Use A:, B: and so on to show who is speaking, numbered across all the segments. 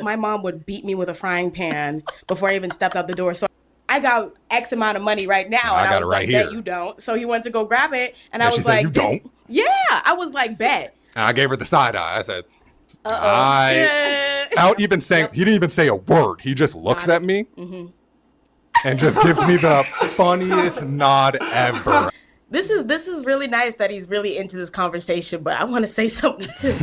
A: My mom would beat me with a frying pan before I even stepped out the door. So I got X amount of money right now. And
B: I
A: I
B: got it
A: was
B: right
A: like, bet
B: here.
A: you don't. So he went to go grab it. And I
B: And she
A: was
B: said, "You
A: like, this,
B: don't?"
A: yeah, I was like, bet.
B: And I gave her the side eye. I said,
A: Yeah.
B: without even saying, he didn't even say a word. He just looks at me and just gives me the funniest nod ever.
A: This is really nice that he's really into this conversation, but I want to say something too.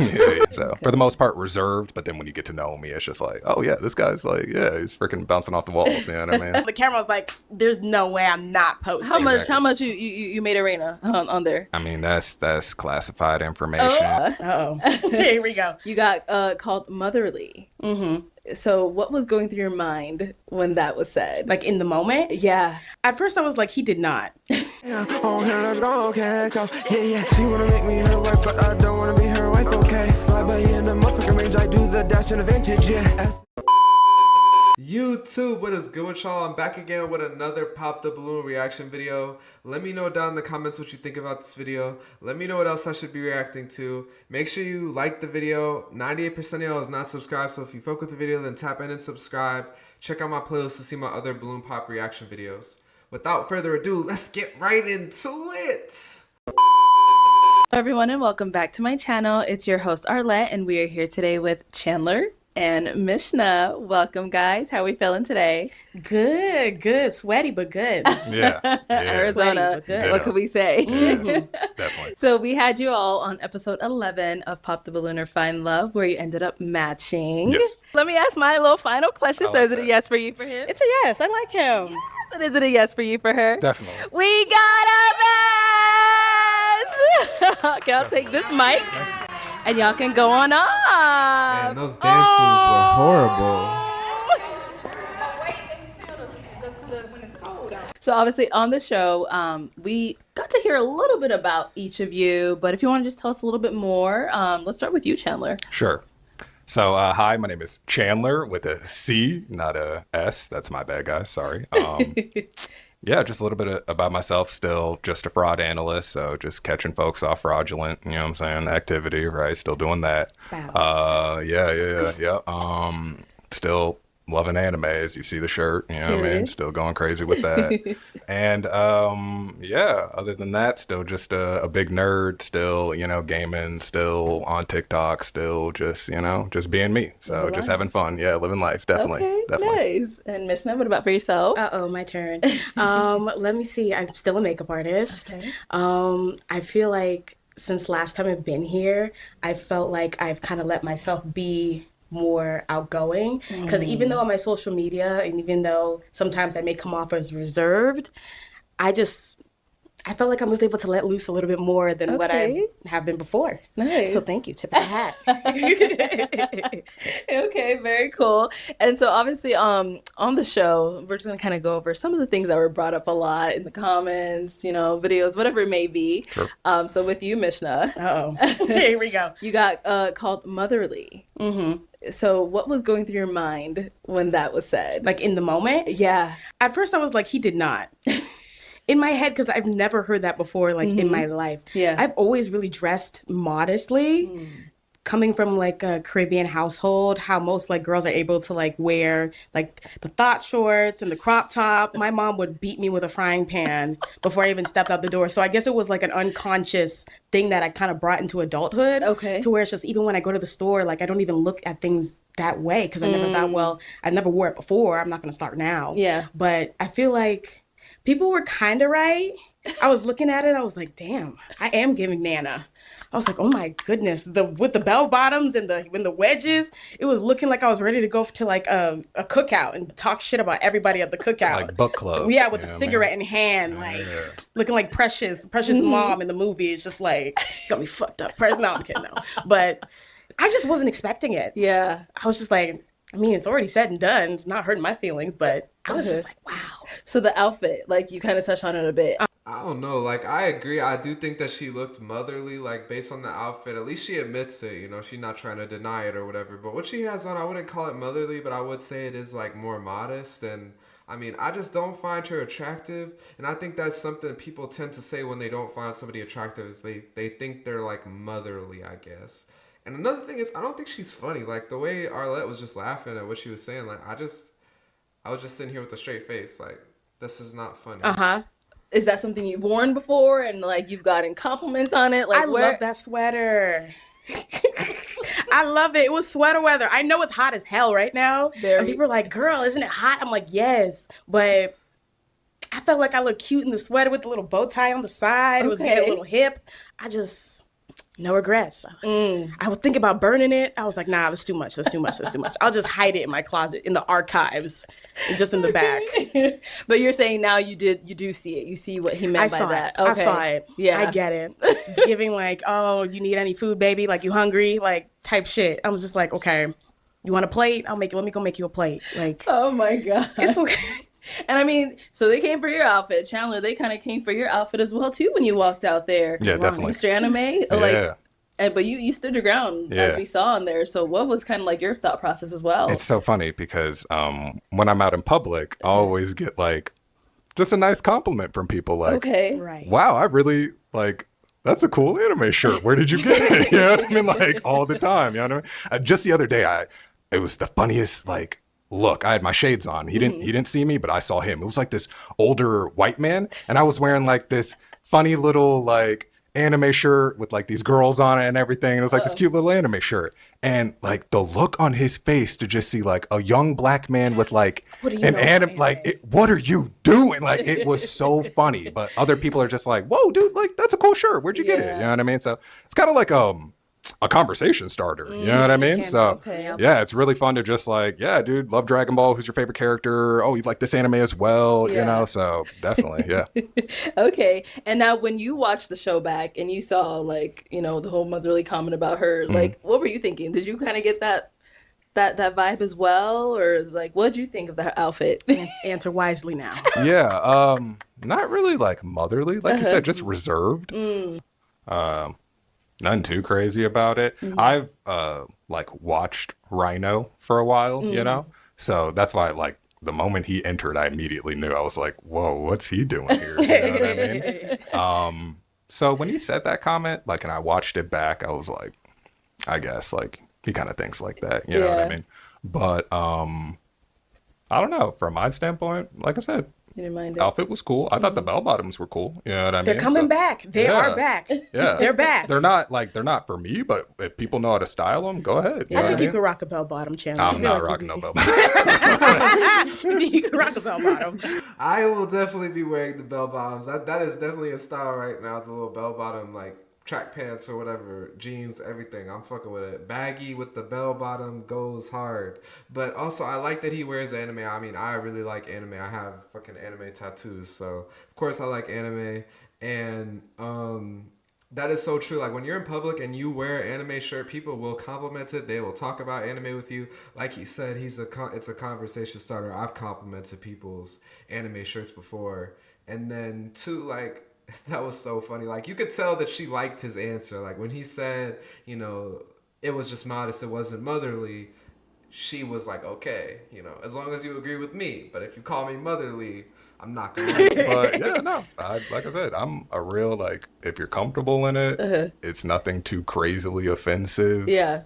B: So for the most part reserved, but then when you get to know me, it's just like, oh yeah, this guy's like, yeah, he's freaking bouncing off the walls. You know what I mean?
A: The camera was like, there's no way I'm not posting.
C: How much you made Arena on there?
B: I mean, that's classified information.
A: Uh-oh. Here we go.
C: You got called motherly. Mm-hmm. So what was going through your mind when that was said?
A: Like in the moment?
C: Yeah.
A: At first I was like, he did not.
D: Yeah, on here, let's go, okay, let's go. Yeah, she wanna make me her wife, but I don't wanna be her wife, okay. Slide by in the motherfucking range, I do the dash in the vintage, yeah.
E: YouTube, what is good with y'all? I'm back again with another Pop the Balloon reaction video. Let me know down in the comments what you think about this video. Let me know what else I should be reacting to. Make sure you like the video. 98% of y'all is not subscribed, so if you fuck with the video, then tap in and subscribe. Check out my playlist to see my other Balloon Pop reaction videos. Without further ado, let's get right into it.
C: Hello everyone and welcome back to my channel. It's your host Arlette and we are here today with Chandler and Mishna. Welcome guys. How are we feeling today?
A: Good. Sweaty, but good.
B: Yeah.
C: Arizona.
A: Good.
C: What could we say?
B: Definitely.
C: So we had you all on episode 11 of Pop the Balloon or Find Love where you ended up matching.
B: Yes.
C: Let me ask my little final question.
B: I
C: So
B: like
C: is it a
B: that.
C: yes for you for him?
A: It's a yes. I like him.
C: And is it a yes for you for her?
B: Definitely.
C: We got a match! Okay, I'll take this mic and y'all can go on off.
E: Man, those dance moves were horrible.
C: So obviously on the show, we got to hear a little bit about each of you, but if you want to just tell us a little bit more, let's start with you, Chandler.
B: Sure. So, hi, my name is Chandler with a C, not a S. That's my bad, guys. Sorry. Yeah, just a little bit about myself. Still just a fraud analyst, so just catching folks off fraudulent, you know what I'm saying, activity, right? Still doing that.
A: Wow.
B: Yeah. Still loving anime, as you see the shirt, you know what I mean? Still going crazy with that. And yeah, other than that, still just a big nerd, still, you know, gaming, still on TikTok, still just, you know, just being me. So just having fun. Yeah, living life. Definitely.
C: Okay,
B: Definitely.
C: nice. And Mishna, what about for yourself?
A: Uh-oh, my turn. Let me see. I'm still a makeup artist.
C: Okay.
A: I feel like since last time I've been here, I felt like I've kind of let myself be more outgoing because even though on my social media and even though sometimes I may come off as reserved, I felt like I was able to let loose a little bit more than what I have been before.
C: Nice.
A: So thank you. Tip of the hat.
C: Okay, very cool. And so obviously on the show, we're just gonna kind of go over some of the things that were brought up a lot in the comments, you know, videos, whatever it may be.
B: Sure.
C: So with you, Mishna,
A: Uh-oh. Here we go.
C: you got called motherly. Mm-hmm. So what was going through your mind when that was said?
A: Like in the moment?
C: Yeah.
A: At first I was like, he did not. In my head, because I've never heard that before, like in my life.
C: Yeah.
A: I've always really dressed modestly. Coming from like a Caribbean household, how most like girls are able to like wear like the thought shorts and the crop top. My mom would beat me with a frying pan before I even stepped out the door. So I guess it was like an unconscious thing that I kind of brought into adulthood.
C: Okay.
A: To where it's just even when I go to the store, like I don't even look at things that way because I never thought, well, I never wore it before. I'm not going to start now.
C: Yeah.
A: But I feel like people were kind of right. I was looking at it. I was like, damn, I am giving Nana. I was like, oh my goodness, with the bell bottoms and the wedges, it was looking like I was ready to go to like a cookout and talk shit about everybody at the cookout.
B: Like book club.
A: Yeah, with
B: you
A: the
B: know what I
A: cigarette
B: mean?
A: in hand, like looking like Precious mom in the movie. It's just like, got me fucked up. No, I'm kidding, no. But I just wasn't expecting it.
C: Yeah.
A: I was just like, I mean, it's already said and done. It's not hurting my feelings, but I was just like, wow.
C: So the outfit, like you kind of touched on it a bit.
E: I don't know, like, I agree. I do think that she looked motherly, like, based on the outfit. At least she admits it, you know, she's not trying to deny it or whatever. But what she has on, I wouldn't call it motherly, but I would say it is, like, more modest. And, I mean, I just don't find her attractive. And I think that's something people tend to say when they don't find somebody attractive is they think they're, like, motherly, I guess. And another thing is, I don't think she's funny. Like, the way Arlette was just laughing at what she was saying, like, I was just sitting here with a straight face, like, this is not funny.
C: Is that something you've worn before and like you've gotten compliments on it? Like,
A: I love that sweater. I love it. It was sweater weather. I know it's hot as hell right now. And people are like, girl, isn't it hot? I'm like, yes. But I felt like I looked cute in the sweater with the little bow tie on the side. It was getting a little hip. No regrets. I was thinking about burning it. I was like, nah, that's too much. I'll just hide it in my closet, in the archives, just in the back.
C: But you're saying now you do see it. You see what he meant by that.
A: Okay. I saw it. Yeah. I get it. It's giving like, oh, you need any food, baby? Like, you hungry? Like, type shit. I was just like, okay, you want a plate? Let me go make you a plate. Like,
C: oh my God.
A: It's okay.
C: And I mean, so they came for your outfit. Chandler, they kind of came for your outfit as well, too, when you walked out there.
B: Yeah, definitely.
C: Mr. Anime. But you stood your ground, as we saw in there. So what was kind of like your thought process as well?
B: It's so funny because when I'm out in public, I always get like just a nice compliment from people like,
C: okay,
A: right.
B: Wow, I really like, that's a cool anime shirt. Where did you get it? You know what I mean? Like all the time. You know what I mean? Just the other day, it was the funniest like, look, I had my shades on. He didn't see me, but I saw him. It was like this older white man, and I was wearing like this funny little like anime shirt with like these girls on it and everything. And it was like this cute little anime shirt. And like the look on his face to just see like a young black man with like an anime, like, what are you doing? Like, it was so funny. But other people are just like, whoa, dude, like that's a cool shirt. Where'd you get it? You know what I mean? So it's kind of like a conversation starter, you know what I mean? So yeah, it's really fun to just like, yeah, dude, love Dragon Ball. Who's your favorite character? Oh, you like this anime as well, you know? So definitely, yeah.
C: Okay. And now when you watched the show back and you saw like, you know, the whole motherly comment about her, like, what were you thinking? Did you kind of get that vibe as well? Or like, what did you think of the outfit?
A: Answer wisely now.
B: Yeah, not really like motherly, like you said, just reserved. Nothing too crazy about it. I've like watched Rhino for a while, you know? So that's why like the moment he entered, I immediately knew. I was like, whoa, what's he doing here? You know what I mean? So when he said that comment, like, and I watched it back, I was like, I guess like he kind of thinks like that, you know what I mean? But I don't know. From my standpoint, like I said,
C: You didn't mind it.
B: Outfit was cool. I thought the bell bottoms were cool. You know what I mean?
A: They're coming back. They are back.
B: Yeah.
A: They're back.
B: They're not for me, but if people know how to style them, go ahead.
A: I think you could rock a bell bottom, Chandler.
B: I'm not rocking no bell bottom.
A: You can rock a bell bottom.
E: I will definitely be wearing the bell bottoms. That is definitely a style right now. The little bell bottom, like track pants or whatever, jeans, everything. I'm fucking with it. Baggy with the bell bottom goes hard. But also, I like that he wears anime. I mean, I really like anime. I have fucking anime tattoos, so of course I like anime. And that is so true. Like when you're in public and you wear an anime shirt, people will compliment it. They will talk about anime with you. Like he said, it's a conversation starter. I've complimented people's anime shirts before, and then too, like. That was so funny. Like, you could tell that she liked his answer. Like, when he said, you know, it was just modest, it wasn't motherly, she was like, okay, you know, as long as you agree with me. But if you call me motherly, I'm not going to.
B: But, yeah, no. Like I said, I'm a real, like, if you're comfortable in it, it's nothing too crazily offensive.
C: Yeah.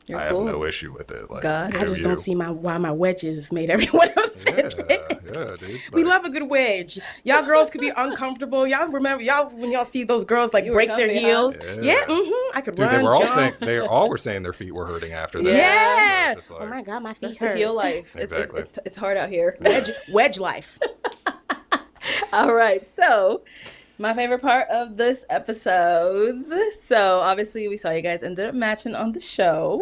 B: I have no issue with it. Like,
C: God.
A: I just don't see why my wedges made everyone offended.
B: Yeah, dude.
A: We love a good wedge. Y'all girls could be uncomfortable. Y'all remember when y'all see those girls like break their heels.
B: Huh?
A: Yeah, I could run.
B: They all were saying their feet were hurting after that.
A: Yeah.
B: So like,
A: oh my God, my feet
C: That's
A: hurt.
C: the heel life.
B: Exactly.
C: It's hard out here.
A: Wedge life.
C: All right, so my favorite part of this episode. So obviously we saw you guys ended up matching on the show.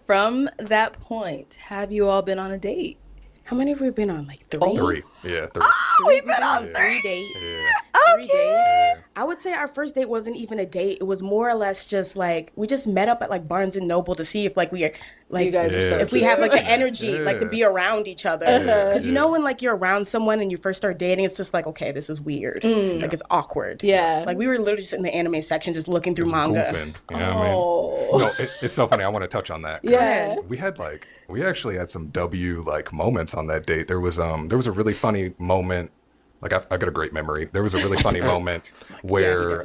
C: From that point, have you all been on a date?
A: How many have we been on? Like 3?
B: 3. Yeah, 3.
C: Oh, we've been on 3
A: dates.
B: Yeah.
A: Okay. 3 dates. I would say our first date wasn't even a date. It was more or less just like we just met up at like Barnes and Noble to see if like we are like
C: you guys are so
A: if we have like the energy like to be around each other. Because you know when like you're around someone and you first start dating, it's just like okay, this is weird. Like it's awkward.
C: Yeah.
A: Like we were literally just in the anime section just looking through manga.
B: Goofing, you know what I mean? No, it's so funny. I want to touch on that. 'Cause
C: Yeah.
B: we actually had some W like moments on that date. There was a really funny moment like I've got a great memory. There was a really funny moment where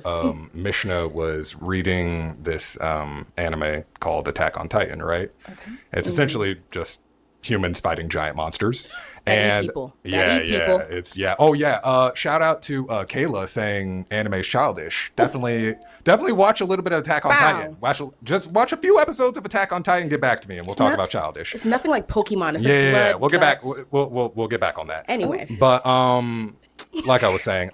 B: Mishna was reading this anime called Attack on Titan, right? Okay. It's essentially just humans fighting giant monsters.
A: That eat people.
B: It's Oh yeah. Shout out to Kayla saying anime's childish. Definitely watch a little bit of Attack on Titan. Just watch a few episodes of Attack on Titan. Get back to me, and we'll talk about childish.
A: It's nothing like Pokemon. It's blood,
B: We'll get back.
A: guts.
B: We'll get back on that.
A: Anyway,
B: but like I was saying,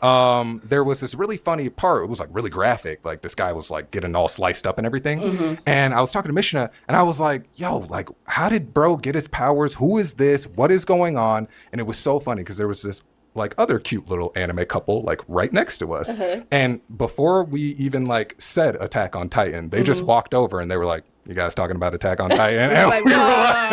B: there was this really funny part. It was like really graphic. Like this guy was like getting all sliced up and everything. And I was talking to Mishna, and I was like, "Yo, like, how did bro get his powers? Who is this? What is going on?" And it was so funny because there was this like other cute little anime couple like right next to us. And before we even like said Attack on Titan, they just walked over and they were like, "You guys talking about Attack on Titan?" And we were like,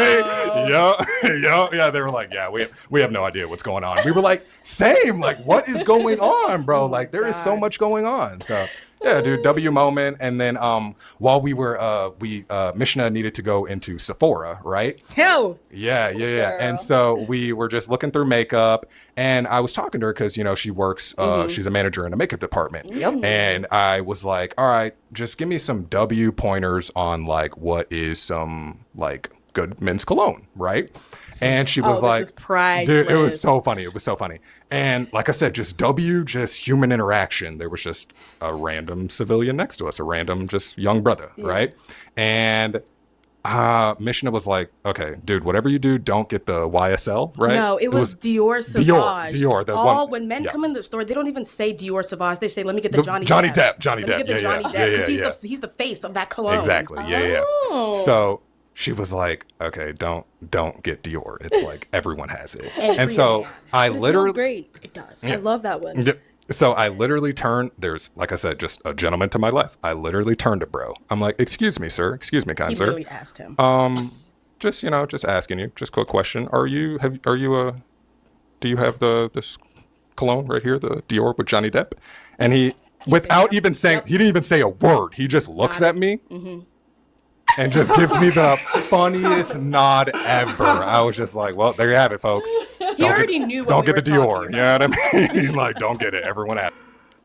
B: yeah. They were like, "Yeah, we have no idea what's going on." We were like, "Same. Like, what is going on, bro? Like, there is so much going on." So. Yeah, dude, W moment. And then while we were, Mishna needed to go into Sephora, right?
A: hell,
B: Yeah. And so we were just looking through makeup, and I was talking to her because, you know, she works, she's a manager in a makeup department. And I was like, all right, just give me some W pointers on like what is some like good men's cologne, right? And she was like,
A: this is priceless.
B: Dude, it was so funny. It was so funny. And like I said, just human interaction. There was just a random civilian next to us, a random just young brother, right? And Mishna was like, "Okay, dude, whatever you do, don't get the YSL, right?"
A: No, it was Dior Sauvage.
B: Dior. The one,
A: when men come in the store, they don't even say Dior Sauvage. They say, "Let me get the Johnny
B: Depp.
A: Depp.
B: Johnny Depp.
A: Let me get the Johnny Depp because he's the face of that cologne."
B: Exactly. Yeah. So she was like, "Okay, don't get Dior. It's like everyone has it." And so I literally,
C: It smells great. It does. I love that one.
B: So I literally turned, there's, like I said, just a gentleman to my left. I literally turned to bro. I'm like, "Excuse me, sir. Excuse me, kind sir."
A: He really asked him.
B: Just, just asking you, just quick question. Do you have this cologne right here, the Dior with Johnny Depp? And he without even saying, he didn't even say a word. He just looks at me and just gives me the funniest nod ever. I was just like, well, there you have it, folks.
A: He already knew what
B: Don't
A: we
B: get
A: were
B: the Dior.
A: talking
B: You know what I mean? He's like, don't get it. Everyone has it.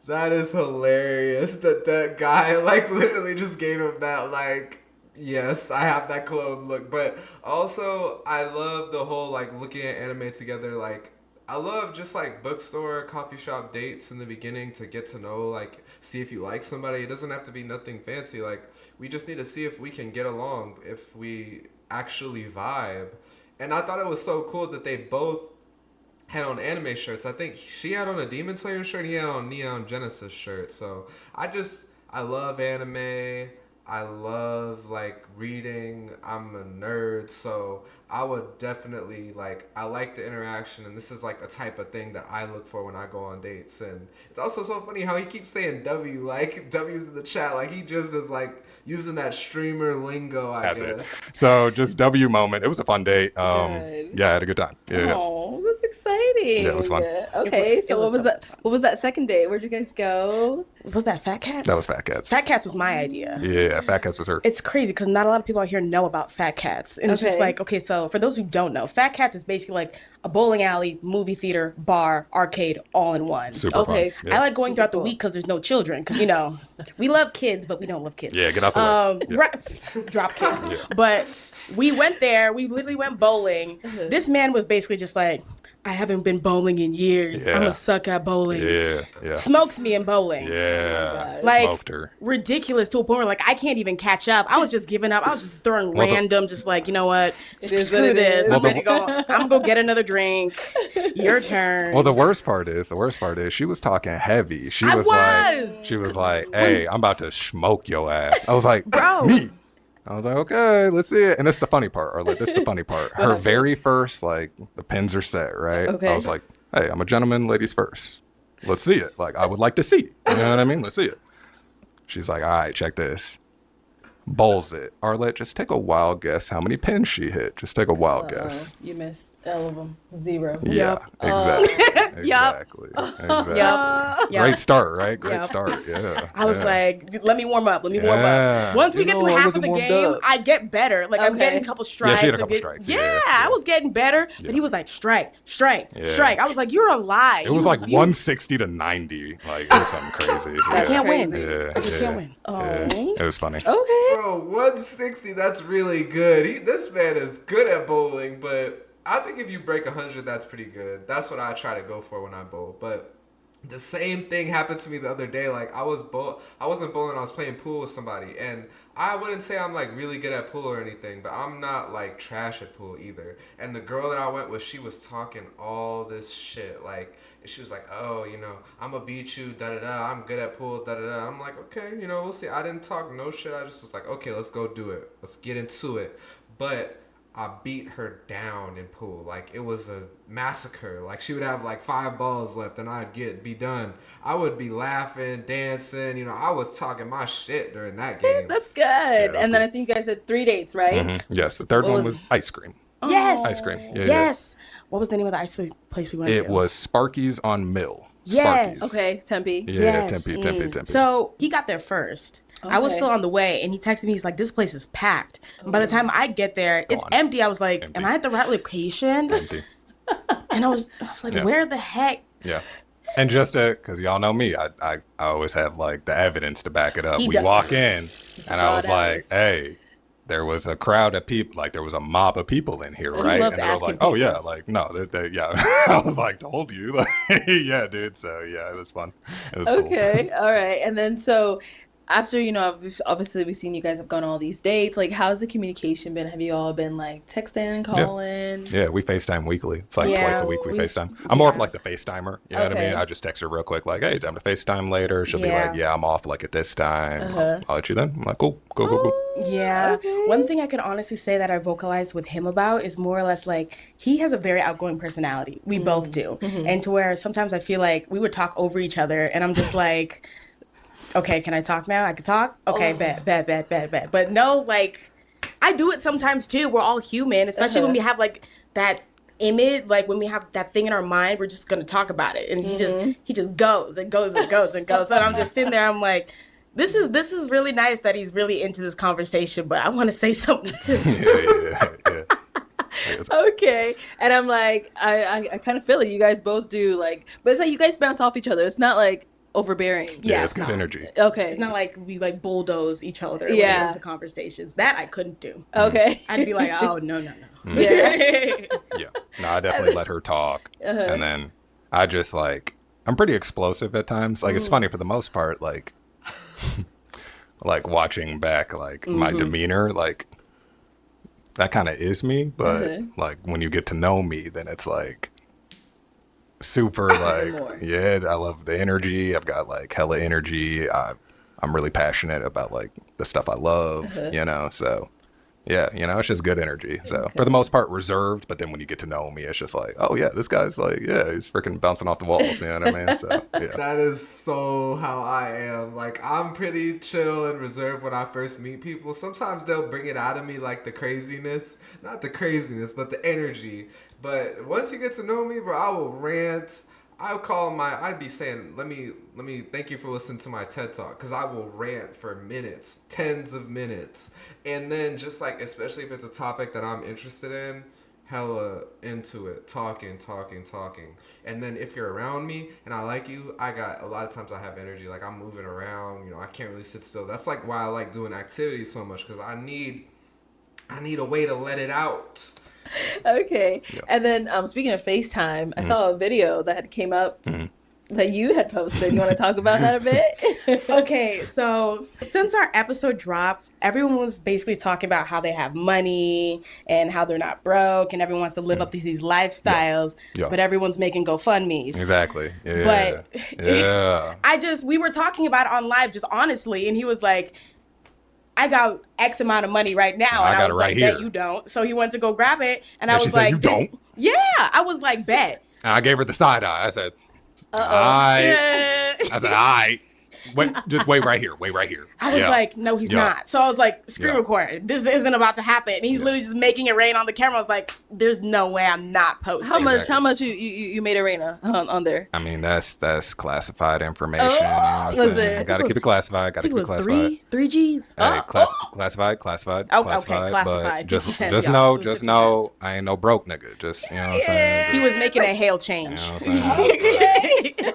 E: That is hilarious that guy like literally just gave him that like, yes, I have that cologne look. But also I love the whole like looking at anime together. Like I love just like bookstore, coffee shop dates in the beginning to get to know, like see if you like somebody. It doesn't have to be nothing fancy. Like we just need to see if we can get along, if we actually vibe. And I thought it was so cool that they both had on anime shirts. I think she had on a Demon Slayer shirt, he had on Neon Genesis shirt. So I love anime. I love like reading. I'm a nerd, so I would definitely I like the interaction, and this is like the type of thing that I look for when I go on dates. And it's also so funny how he keeps saying W, like W's in the chat, like he just is like using that streamer lingo, I guess.
B: It. So just W moment. It was a fun date. Yeah, I had a good time. Yeah.
C: Oh, that's exciting.
B: Yeah, it was fun.
C: Okay, so what was that? What was that second date? Where'd you guys go?
A: Was that Fat Cats?
B: That was Fat Cats.
A: Fat Cats was my idea.
B: Yeah, Fat Cats was her.
A: It's crazy because not a lot of people out here know about Fat Cats. And it's just like, okay, so for those who don't know, Fat Cats is basically like a bowling alley, movie theater, bar, arcade, all in one.
B: Super fun. Yeah.
A: I like going throughout the week because there's no children. Because, we love kids, but we don't love kids.
B: Yeah, get out the way.
A: Drop kick. Yeah. But we went there. We literally went bowling. This man was basically just like, I haven't been bowling in years.
B: Yeah.
A: I'm a suck at bowling.
B: Yeah.
A: Smokes me in bowling.
B: Yeah.
A: Like,
B: smoked her.
A: Ridiculous to a point where I can't even catch up. I was just giving up. I was just throwing random, just like, you know what? Screw this. I'm gonna go get another drink. Your turn.
B: Well, the worst part is she was talking heavy. She was like, hey, I'm about to smoke your ass. I was like,
A: bro.
B: Me. I was like, okay, let's see it. And that's the funny part, or this is the funny part. Her very first, the pins are set, right?
C: Okay.
B: I was like, hey, I'm a gentleman, ladies first. Let's see it. I would like to see it. You know what I mean? Let's see it. She's like, all right, check this. bowls it. Arlette, just take a wild guess how many pins she hit. Just take a wild guess.
C: You missed all of them. 0.
B: Yeah, exactly. Exactly. Exactly.
A: Yep.
B: Great start, right? Great
A: Yep.
B: start. Yeah.
A: I was
B: yeah.
A: like, let me warm up. Let me warm
B: Yeah.
A: up. Once we
B: You
A: get
B: know,
A: through
B: I
A: half of
B: wasn't
A: the
B: warmed
A: game,
B: up.
A: I get better. Like I'm
C: Okay.
A: getting a couple strikes.
B: had a
A: and
B: couple strikes, yeah.
A: I was getting better. But he was like, strike. I was like, you're a lie.
B: It was like 160 to 90. Like, it was something crazy.
A: I can't win.
C: crazy.
B: Yeah,
A: I just can't win.
B: Yeah. It was funny.
C: Okay.
E: Bro, 160, that's really good. This man is good at bowling, but I think if you break 100, that's pretty good. That's what I try to go for when I bowl. But the same thing happened to me the other day. Like, I wasn't bowling, I was playing pool with somebody. And I wouldn't say I'm, like, really good at pool or anything, but I'm not, like, trash at pool either. And the girl that I went with, she was talking all this shit. Like, she was like, oh, I'm going to beat you, da-da-da. I'm good at pool, da-da-da. I'm like, okay, we'll see. I didn't talk no shit. I just was like, okay, let's go do it. Let's get into it. But I beat her down in pool. Like, it was a massacre. Like, she would have, like, 5 balls left, and I'd be done. I would be laughing, dancing. I was talking my shit during that game.
C: That's good.
B: that's
C: And then
B: good.
C: I think you guys said 3 dates, right?
B: Mm-hmm. Yes, the third
C: What
B: one
C: was-
B: was ice cream.
A: Yes.
B: Ice cream. Yeah,
A: Yes. What was the name of the ice cream place we went to?
B: It was Sparky's on Mill.
A: Yes.
B: Sparky's.
C: Okay, Tempe.
B: Yeah,
A: Yes.
B: Tempe.
A: So he got there first. I was
C: Okay.
A: still on the way, and he texted me. He's like, "This place is packed." And by the time I get there, it's
B: Gone.
A: empty. I was like,
B: Empty.
A: "Am I at the right location?"
B: Empty.
A: And I was like,
B: Yeah.
A: "Where the heck?"
B: Yeah. And just because y'all know me, I always have like the evidence to back it up.
A: He
B: We
A: does.
B: walk in and I was
A: fraud
B: like,
A: hours.
B: hey, there was a crowd of people, like there was a mob of people in here, right?
A: loves
B: And they was
A: asking
B: like, oh
A: people.
B: yeah, like no, yeah. I was like, told you, like, yeah, dude. So yeah, it was fun. It was cool.
C: Okay, all right. And then so after, obviously we've seen you guys have gone on all these dates. Like, how's the communication been? Have you all been like texting, calling?
B: Yeah, we FaceTime weekly. It's like
A: Yeah,
B: twice a week we
A: we-
B: FaceTime. I'm more of like the FaceTimer. You know what I
C: Okay.
B: mean? I just text her real quick, like, hey, time to FaceTime later. She'll be
A: Yeah.
B: like, yeah, I'm off like at this time. I'll let you then. I'm like, cool.
A: Yeah.
C: Okay.
A: One thing I can honestly say that I vocalized with him about is more or less like he has a very outgoing personality. We both do. And to where sometimes I feel like we would talk over each other and I'm just like, okay, can I talk now? I can talk? Okay, bet. But no, like, I do it sometimes too. We're all human, especially when we have like that image, like when we have that thing in our mind, we're just gonna talk about it. And he just goes and goes and goes and goes. And I'm just sitting there, I'm like, this is really nice that he's really into this conversation, but I want to say something too.
B: Yeah.
C: Okay. And I'm like, I kind of feel it. You guys both do, like, but it's like you guys bounce off each other. It's not like overbearing.
B: Yeah,
A: it's
B: it's good
A: not.
B: energy.
C: Okay.
A: It's not like we like bulldoze each other when it
C: Yeah.
A: comes to conversations. That I couldn't do.
C: Okay.
A: I'd be like, oh no.
C: Yeah.
B: Yeah. No, I definitely let her talk. And then I just like, I'm pretty explosive at times. Like, it's funny for the most part, like, like watching back, like my demeanor, like that kind of is me. But like when you get to know me, then it's like super like, yeah, I love the energy. I've got like hella energy. I'm really passionate about like the stuff I love, so yeah, it's just good energy. So for the most part reserved, but then when you get to know me, it's just like, oh yeah, this guy's like, yeah, he's freaking bouncing off the walls, you know what I mean? So yeah.
E: That is so how I am. Like, I'm pretty chill and reserved when I first meet people. Sometimes they'll bring it out of me, like the craziness. Not the craziness, but the energy. But once you get to know me, bro, I will rant. I'd be saying, let me thank you for listening to my TED Talk, because I will rant for minutes, tens of minutes. And then just like, especially if it's a topic that I'm interested in, hella into it, talking. And then if you're around me and I like you, a lot of times I have energy, like I'm moving around, I can't really sit still. That's like why I like doing activities so much, because I need a way to let it out.
C: Okay. And then speaking of FaceTime, I saw a video that had came up that you had posted. You want to talk about that a bit?
A: Okay, so since our episode dropped, everyone was basically talking about how they have money and how they're not broke, and everyone wants to live up these lifestyles,
B: Yeah.
A: but everyone's making GoFundMes.
B: Exactly. Yeah.
A: But we were talking about it on live just honestly, and he was like, I got X amount of money right now.
B: I
A: And
B: got
A: I was
B: it right
A: like,
B: here.
A: bet you don't. So he went to go grab it, and
B: Yeah,
A: I
B: she
A: was
B: said,
A: like,
B: "You don't?"
A: Yeah, I was like, bet.
B: And I gave her the side eye. I said, all right.
A: Yeah.
B: I said, all right. just wait right here. Wait right here.
A: I was like, no, he's not. So I was like, screen
B: Yeah.
A: record. This isn't about to happen. And he's literally just making it rain on the camera. I was like, there's no way I'm not posting.
C: How much you made it rain on there?
B: I mean, that's classified information. You know what I'm
C: was
B: saying?
C: it?
B: Gotta keep it classified. Gotta
A: I think
B: keep
A: it
B: it
A: was
B: classified.
A: three G's.
B: Hey, classified.
A: Oh, okay, classified.
B: But
A: 50 cents,
B: just
A: y'all.
B: know,
A: It was
B: just
A: 50
B: know,
A: cents.
B: I ain't no broke nigga. Just, you know what I'm saying?
A: He was making a hail change.
B: You know what I'm saying?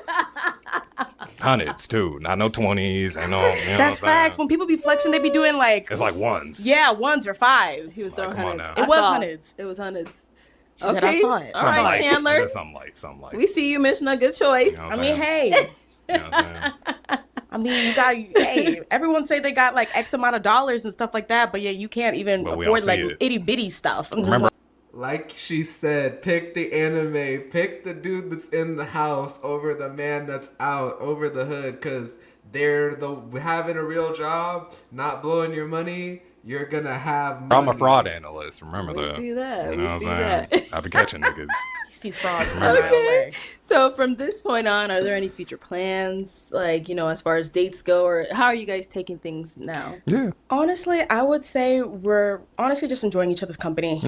B: Hundreds too, not no 20s. I know. You know
A: That's
B: what I'm
A: facts.
B: saying?
A: When people be flexing, they be doing like,
B: It's like ones.
A: yeah, ones or fives.
C: He was
A: She
C: throwing
B: come on
C: hundreds.
B: now.
A: It was
C: saw
A: hundreds.
C: It was hundreds.
A: said, I saw it.
C: All right,
B: Light.
C: Chandler.
B: Just something light.
C: We see you, Mishna. Good choice.
B: You know what
A: I
B: I'm
A: mean,
B: saying?
A: hey,
B: You know what I'm saying?
A: I mean, you got, hey, everyone say they got like X amount of dollars and stuff like that, but yeah, you can't even
B: But we don't
A: afford like
B: see it.
A: itty bitty stuff. I'm just
B: Remember,
E: Like she said, pick the anime, pick the dude that's in the house over the man that's out over the hood, because they're having a real job, not blowing your money. You're gonna have money.
B: I'm a fraud analyst. Remember
C: We
B: that.
C: see that.
B: You
C: We
B: know what
C: see
B: I'm saying?
C: that.
B: I be catching niggas.
A: He sees frauds from a mile
C: Okay.
A: away.
C: So from this point on, are there any future plans, like, you know, as far as dates go, or how are you guys taking things now?
B: Yeah.
A: Honestly, I would say we're honestly just enjoying each other's company.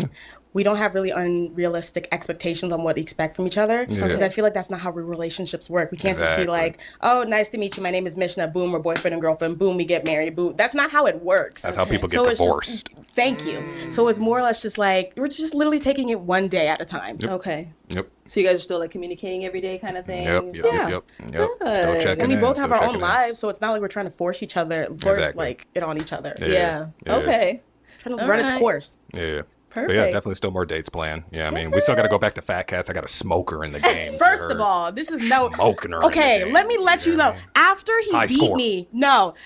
A: We don't have really unrealistic expectations on what we expect from each other because I feel like that's not how real relationships work. We can't just
B: Exactly.
A: be like, oh, nice to meet you. My name is Mishna. Boom, we're boyfriend and girlfriend. Boom, we get married. Boom. That's not how it works.
B: That's how people get
A: So it's just-
B: divorced.
A: thank you. So it's more or less just like, we're just literally taking it one day at a time.
C: Okay.
B: Yep.
C: So you guys are still like communicating every day kind of thing?
B: Yep.
C: Yeah.
B: Still
C: Good.
B: checking
A: And we
B: in,
A: both
B: still
A: have our own
B: checking in.
A: lives, so it's not like we're trying to force
B: Exactly.
A: like it on each other.
C: Yeah.
B: Yeah.
C: Okay.
A: Trying to
C: All
A: run its
C: right.
A: course.
B: Yeah.
C: Perfect.
B: But yeah, definitely still more dates planned. Yeah, I mean, we still got to go back to Fat Cats. I got a smoker in the game.
A: First of all, this is no.
B: Smoking her in
A: Okay,
B: the
A: let me
B: games,
A: let you
B: know.
A: know. After he
B: High
A: beat
B: score.
A: me,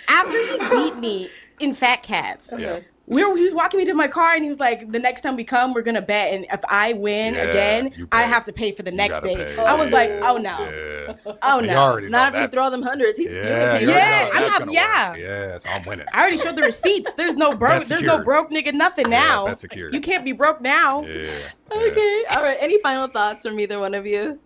A: after he beat me in Fat Cats,
B: Yeah.
A: he was walking me to my car and he was like, the next time we come, we're gonna bet. And if I win
B: Yeah,
A: again,
B: you
A: I
B: pay.
A: have to pay for the next
B: gotta
A: day.
B: pay.
A: I was like, oh no.
B: Yeah.
A: Oh
B: You
A: no.
B: already know
C: Not if you
B: that's-
C: throw them hundreds. He's
B: Yeah,
C: you're gonna pay
B: you already
A: Yeah,
B: know
A: I'm
B: that's
A: have-
B: gonna
A: yeah.
B: work. Yeah, so I'm winning.
A: I already showed the receipts. There's no broke.
B: That's
A: There's no
B: secured.
A: broke nigga nothing now.
B: that's secured.
A: You can't be broke now.
B: Yeah.
C: Okay. All right. Any final thoughts from either one of you?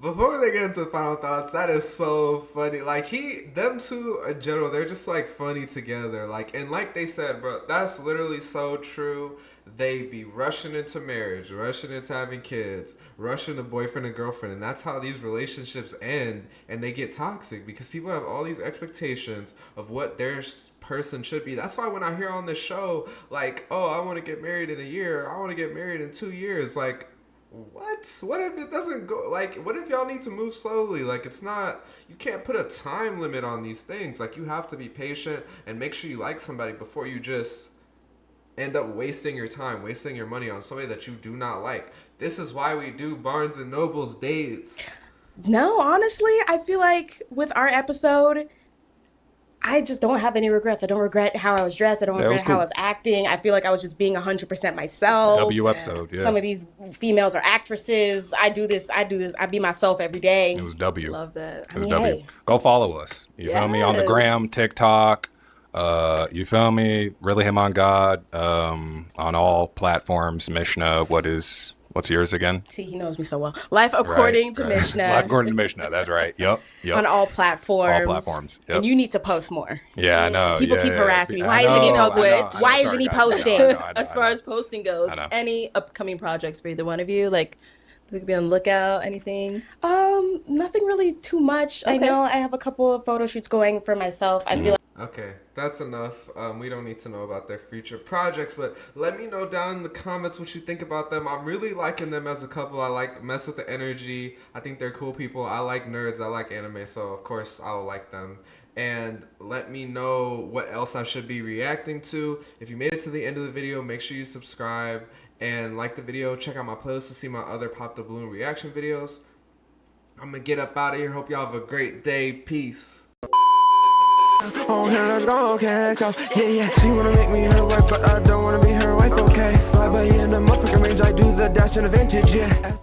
E: Before they get into final thoughts, that is so funny. Like them two in general, they're just like funny together. Like, and like they said, bro, that's literally so true. They be rushing into marriage, rushing into having kids, rushing to boyfriend and girlfriend, and that's how these relationships end, and they get toxic because people have all these expectations of what their person should be. That's why when I hear on this show, like, oh, I want to get married in a year, I want to get married in 2 years, like, what if it doesn't go, like, what if y'all need to move slowly? Like, it's not, you can't put a time limit on these things. Like, you have to be patient and make sure you like somebody before you just end up wasting your time, wasting your money on somebody that you do not like. This is why we do Barnes and Noble's dates.
A: No, honestly, I feel like with our episode, I just don't have any regrets. I don't regret how I was dressed. I don't
B: Yeah, it was
A: regret how I
B: cool.
A: was acting. I feel like I was just being 100% myself.
B: W episode. Yeah.
A: Some of these females are actresses. I do this. I be myself every day.
B: It was W.
C: Love that.
B: It was
A: mean,
B: W.
A: hey.
B: Go follow us. You feel me? On the
C: Yes.
B: gram, TikTok. You feel me? Really him on God. On all platforms. Mishna. What's yours again?
A: See, he knows me so well. Life according to
B: Right.
A: Mishna.
B: Life according to Mishna. That's right. Yep.
A: On all platforms.
B: All platforms. Yep.
A: And you need to post more.
B: Yeah, I know.
A: People
B: yeah,
A: keep
B: yeah.
A: harassing me.
B: I
A: Why isn't he
B: know,
C: know
B: I know,
C: which?
B: I know.
A: Why
B: Sorry,
A: isn't he
B: guys.
A: posting?
B: I know, I
C: As
B: know.
C: far as posting goes,
B: I know.
C: any upcoming projects for either one of you? Like, we could be on the lookout. Anything?
A: Nothing really too much. I
C: Okay.
A: know I have a couple of photo shoots going for myself. I feel like
E: Okay, that's enough. We don't need to know about their future projects, but let me know down in the comments what you think about them. I'm really liking them as a couple. I mess with the energy. I think they're cool people. I like nerds. I like anime, so of course I'll like them. And let me know what else I should be reacting to. If you made it to the end of the video, make sure you subscribe and like the video. Check out my playlist to see my other Pop the Balloon reaction videos. I'm gonna get up out of here. Hope y'all have a great day. Peace.
D: Oh, here, let's go, okay, let's go. Yeah. She wanna make me her wife, but I don't wanna be her wife, okay. Slide by in the motherfucking range, I do the dash in a vintage, yeah.